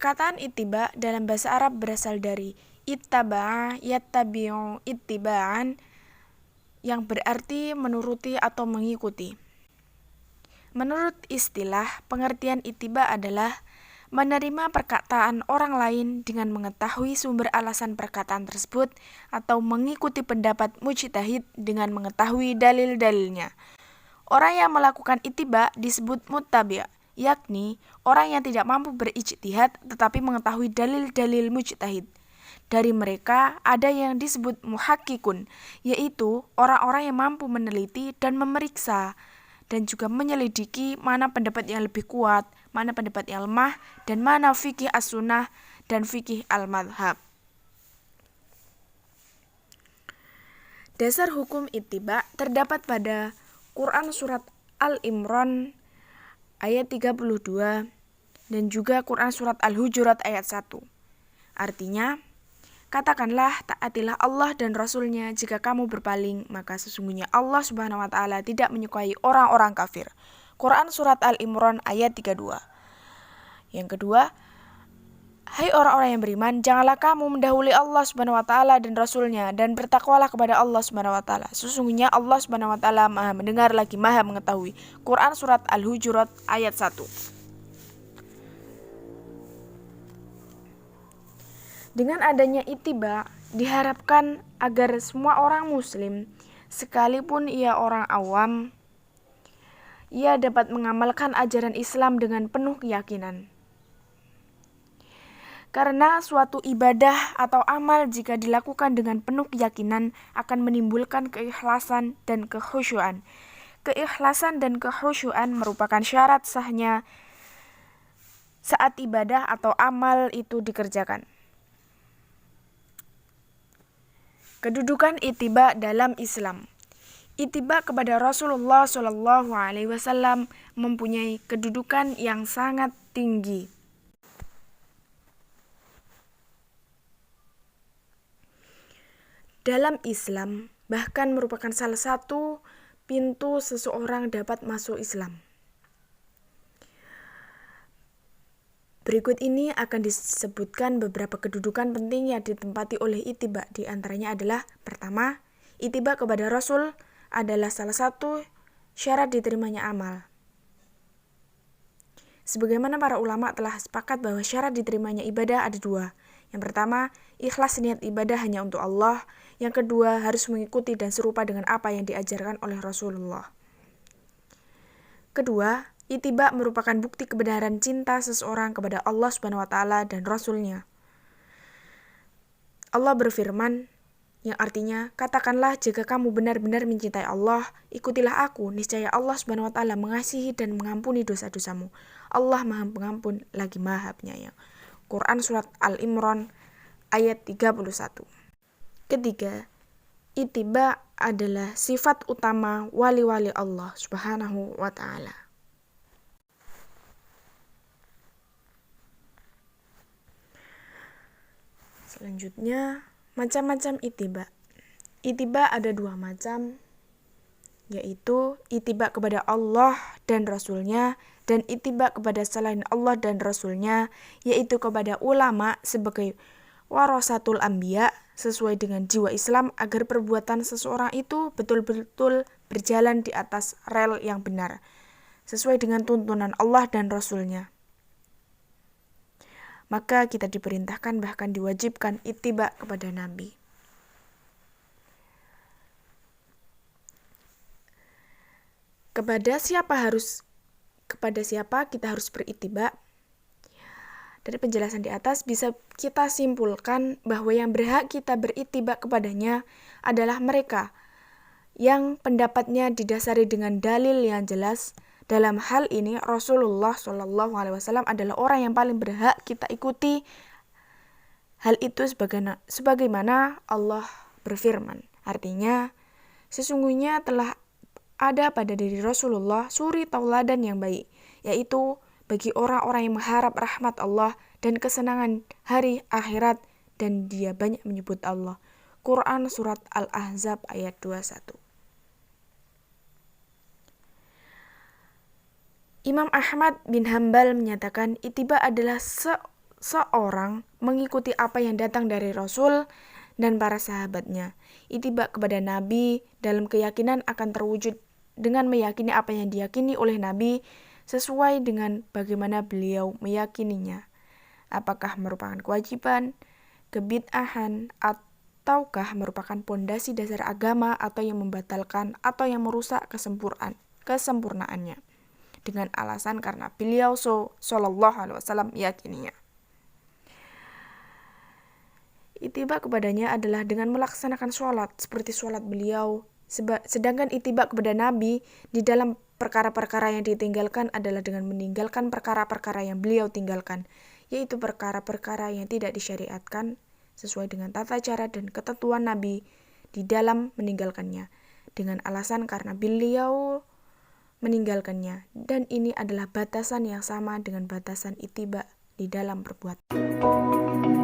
Perkataan ittiba dalam bahasa Arab berasal dari ittaba'a yattabi'u ittiba'an, yang berarti menuruti atau mengikuti. Menurut istilah, pengertian ittiba adalah menerima perkataan orang lain dengan mengetahui sumber alasan perkataan tersebut atau mengikuti pendapat mujtahid dengan mengetahui dalil-dalilnya. Orang yang melakukan ittiba disebut muttabi', yakni orang yang tidak mampu berijtihad tetapi mengetahui dalil-dalil mujtahid. Dari mereka ada yang disebut muhakkikun, yaitu orang-orang yang mampu meneliti dan memeriksa dan juga menyelidiki mana pendapat yang lebih kuat, mana pendapat yang lemah, dan mana fikih as-sunnah dan fikih al-madhab. Dasar hukum ittiba terdapat pada Quran surat Al-Imran ayat 32 dan juga Quran surat Al-Hujurat ayat 1. Artinya, katakanlah taatilah Allah dan Rasul-Nya, jika kamu berpaling maka sesungguhnya Allah Subhanahu wa taala tidak menyukai orang-orang kafir. Quran surat Al-Imran ayat 32. Yang kedua, hai orang-orang yang beriman, janganlah kamu mendahului Allah Subhanahu wa taala dan Rasul-Nya, dan bertakwalah kepada Allah Subhanahu wa taala. Sesungguhnya Allah Subhanahu wa taala Maha mendengar lagi Maha mengetahui. Quran surat Al-Hujurat ayat 1. Dengan adanya ittiba, diharapkan agar semua orang muslim, sekalipun ia orang awam, ia dapat mengamalkan ajaran Islam dengan penuh keyakinan. Karena suatu ibadah atau amal jika dilakukan dengan penuh keyakinan akan menimbulkan keikhlasan dan kekhusyuan. Keikhlasan dan kekhusyuan merupakan syarat sahnya saat ibadah atau amal itu dikerjakan. Kedudukan ittiba dalam Islam. Ittiba kepada Rasulullah SAW mempunyai kedudukan yang sangat tinggi. Dalam Islam, bahkan merupakan salah satu pintu seseorang dapat masuk Islam. Berikut ini akan disebutkan beberapa kedudukan penting yang ditempati oleh ittiba. Di antaranya adalah, pertama, ittiba kepada Rasul adalah salah satu syarat diterimanya amal. Sebagaimana para ulama telah sepakat bahwa syarat diterimanya ibadah ada dua. Yang pertama, ikhlas niat ibadah hanya untuk Allah. Yang kedua, harus mengikuti dan serupa dengan apa yang diajarkan oleh Rasulullah. Kedua, ittiba merupakan bukti kebenaran cinta seseorang kepada Allah Subhanahu wa taala dan Rasul-Nya. Allah berfirman, yang artinya, katakanlah jika kamu benar-benar mencintai Allah, ikutilah aku, niscaya Allah Subhanahu wa taala mengasihi dan mengampuni dosa-dosamu. Allah Maha Pengampun lagi Maha Penyayang. Quran surat Al-Imran ayat 31. Ketiga, ittiba adalah sifat utama wali-wali Allah Subhanahu wa taala. Selanjutnya, macam-macam ittiba. Ittiba ada dua macam, yaitu ittiba kepada Allah dan Rasul-Nya, dan ittiba kepada selain Allah dan Rasul-Nya, yaitu kepada ulama sebagai warasatul anbiya, sesuai dengan jiwa Islam agar perbuatan seseorang itu betul-betul berjalan di atas rel yang benar, sesuai dengan tuntunan Allah dan Rasul-Nya. Maka kita diperintahkan bahkan diwajibkan ittiba kepada Nabi. Kepada siapa kita harus berittiba? Dari penjelasan di atas bisa kita simpulkan bahwa yang berhak kita berittiba kepadanya adalah mereka yang pendapatnya didasari dengan dalil yang jelas. Dalam hal ini Rasulullah SAW adalah orang yang paling berhak kita ikuti. Hal itu sebagaimana Allah berfirman. Artinya, sesungguhnya telah ada pada diri Rasulullah suri tauladan yang baik, yaitu bagi orang-orang yang mengharap rahmat Allah dan kesenangan hari akhirat, dan dia banyak menyebut Allah. Quran surat Al-Ahzab ayat 21. Imam Ahmad bin Hanbal menyatakan ittiba adalah seorang mengikuti apa yang datang dari Rasul dan para sahabatnya. Ittiba kepada Nabi dalam keyakinan akan terwujud dengan meyakini apa yang diyakini oleh Nabi sesuai dengan bagaimana beliau meyakininya. Apakah merupakan kewajiban, kebid'ahan, ataukah merupakan pondasi dasar agama atau yang membatalkan atau yang merusak kesempurnaannya dengan alasan karena beliau sallallahu alaihi wasallam meyakininya. Ittiba kepadanya adalah dengan melaksanakan sholat seperti sholat beliau. Sedangkan ittiba kepada Nabi di dalam perkara-perkara yang ditinggalkan adalah dengan meninggalkan perkara-perkara yang beliau tinggalkan, yaitu perkara-perkara yang tidak disyariatkan sesuai dengan tata cara dan ketentuan Nabi di dalam meninggalkannya, dengan alasan karena beliau meninggalkannya, dan ini adalah batasan yang sama dengan batasan ittiba di dalam perbuatan.